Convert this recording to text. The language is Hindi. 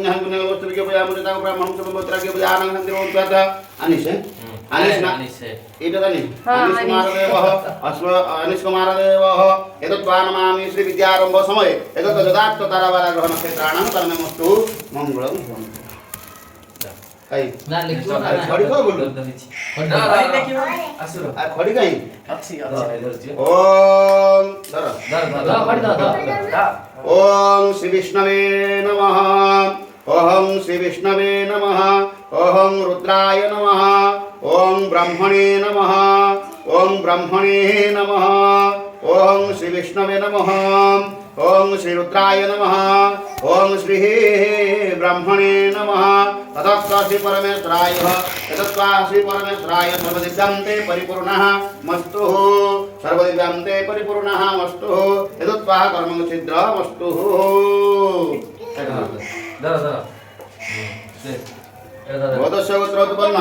पुण्यं पुण्यं वस्तु के बया मुझे ताऊ ब्राह्मण सब मंत्र के बया आनंद मंदिर और क्या अनिश है अनिश ना इधर नहीं अनिश कुमार देवः अश्व अनिश कुमार देवः एतद्वा नमामि श्री विद्यारंभ समय एतद् जदात्त तारावाला ग्रहण क्षेत्राणां कर्ममस्तु मंगलम आई ना लिखो खड़ी को बोल ना लिखियो असुर आ खड़ी काई अच्छी अच्छी ओम धर खड़ी दा ओम श्री विष्णवे नमः ओम श्री विष्णवे नमः ओम रुद्राय नमः ओम ब्रह्मणे नमः ओम ब्रह्मणे नमः ओम श्री विष्णवे नमः ओम श्री रुद्राय नमः ओम श्री ब्रह्मणे नमः ततस्व श्री परमेश्वराय ततस्व श्री परमेश्वराय सर्वदिव्यांते परिपूर्णः मस्तु सर्वदिव्यांते परिपूर्णः मस्तु यदुत्वा कर्म छिद्रमस्तु दर बोधस्य गोत्र उत्पन्न